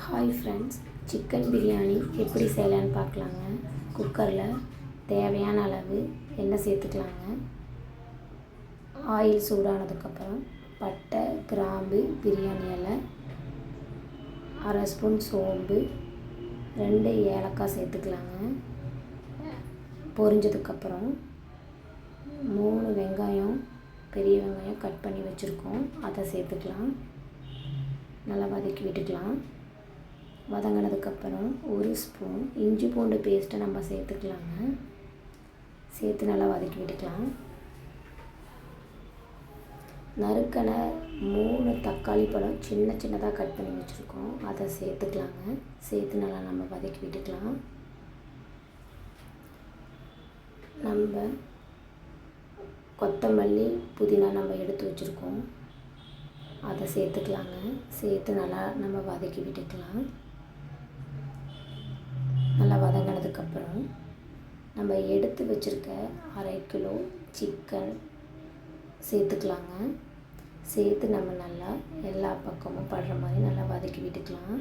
Hi friends, chicken biryani எப்படி செய்யலான்னு பார்க்கலாங்க. குக்கரில் தேவையான அளவு எண்ணெய் சேர்த்துக்கலாங்க. ஆயில் சூடானதுக்கப்புறம் பட்டை, கிராம்பு, பிரியாணி இலை, அரை ஸ்பூன் சோம்பு, 2 ஏலக்காய் சேர்த்துக்கலாங்க. பொரிஞ்சதுக்கப்புறம் 3 வெங்காயம், பெரிய வெங்காயம் கட் பண்ணி வச்சுருக்கோம், அதை சேர்த்துக்கலாம். நல்லா வதக்கி விட்டுக்கலாம். வதங்கினதுக்கப்புறம் 1 ஸ்பூன் இஞ்சி பூண்டு பேஸ்ட்டை நம்ம சேர்த்துக்கலாங்க. சேர்த்து நல்லா வதக்கி விட்டுக்கலாம். நறுக்கின 3 தக்காளி பழம் சின்ன சின்னதாக கட் பண்ணி வச்சுருக்கோம், அதை சேர்த்துக்கலாங்க. சேர்த்து நல்லா நம்ம வதக்கி விட்டுக்கலாம். நம்ம கொத்தமல்லி, புதினா நம்ம எடுத்து வச்சுருக்கோம், அதை சேர்த்துக்கலாங்க. சேர்த்து நல்லா நம்ம வதக்கி விட்டுக்கலாம். நல்லா வதங்கினதுக்கப்புறம் நம்ம எடுத்து வச்சுருக்க 1/2 கிலோ சிக்கன் சேர்த்துக்கலாங்க. சேர்த்து நம்ம நல்லா எல்லா பக்கமும் படுற மாதிரி நல்லா வதக்கி விட்டுக்கலாம்.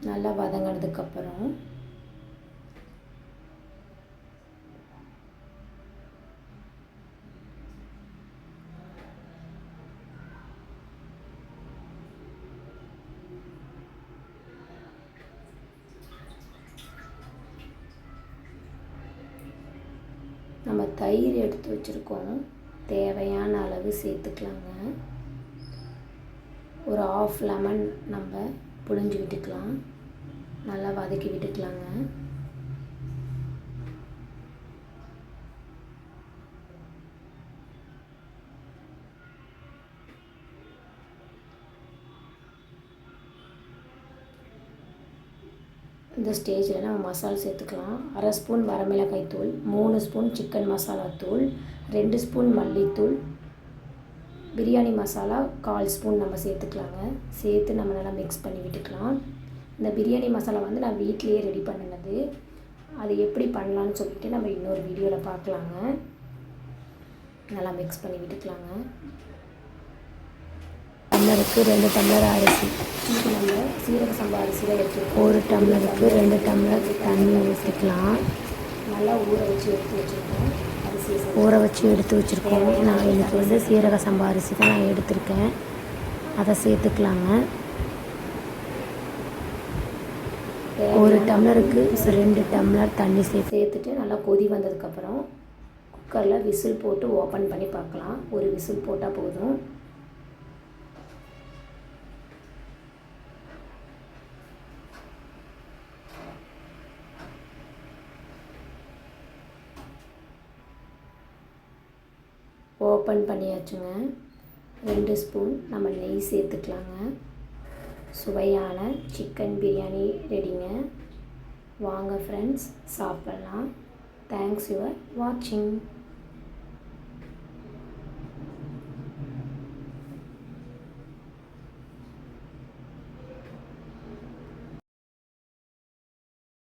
நல்லா வதங்கினதுக்கப்புறம் நம்ம தயிர் எடுத்து வச்சுருக்கோம், தேவையான அளவு சேர்த்துக்கலாங்க. ஒரு 1/2 லெமன் நம்ம புழிஞ்சு விட்டுக்கலாம். நல்லா வதக்கி விட்டுக்கலாங்க. இந்த ஸ்டேஜில் நம்ம மசாலா சேர்த்துக்கலாம். 1/2 ஸ்பூன் வரமிளகாய் தூள், 3 ஸ்பூன் சிக்கன் மசாலா தூள், 2 ஸ்பூன் மல்லித்தூள், பிரியாணி மசாலா 1/4 ஸ்பூன் நம்ம சேர்த்துக்கலாங்க. சேர்த்து நம்ம நல்லா மிக்ஸ் பண்ணி விட்டுக்கலாம். இந்த பிரியாணி மசாலா வந்து நான் வீட்டிலையே ரெடி பண்ணினது. அது எப்படி பண்ணலான்னு சொல்லிவிட்டு நம்ம இன்னொரு வீடியோவில் பார்க்கலாங்க. நல்லா மிக்ஸ் பண்ணி விட்டுக்கலாங்க. டம்ளருக்கு 2 டம்ளர் அரிசி, நம்ம சீரக சம்பா அரிசியில் எடுத்துருக்கோம். 1 டம்ளருக்கு 2 டம்ளர் தண்ணி ஊற்றிக்கலாம். நல்லா ஊற வச்சு எடுத்து வச்சுருக்கோம். நான் இன்றைக்கி வந்து சீரக சம்பா அரிசி தான் நான் எடுத்திருக்கேன், அதை சேர்த்துக்கலாங்க. 1 டம்ளருக்கு 2 டம்ளர் தண்ணி சேர்த்துட்டு நல்லா கொதி வந்ததுக்கப்புறம் குக்கரில் விசில் போட்டு ஓப்பன் பண்ணி பார்க்கலாம். ஒரு விசில் போட்டால் போதும். ஓப்பன் பண்ணியாச்சுங்க. 2 ஸ்பூன் நம்ம நெய் சேர்த்துக்கலாங்க. சுவையான சிக்கன் பிரியாணி ரெடிங்க. வாங்க ஃப்ரெண்ட்ஸ், சாப்பிட்லாம். தேங்க்ஸ் யுவர் வாட்சிங்.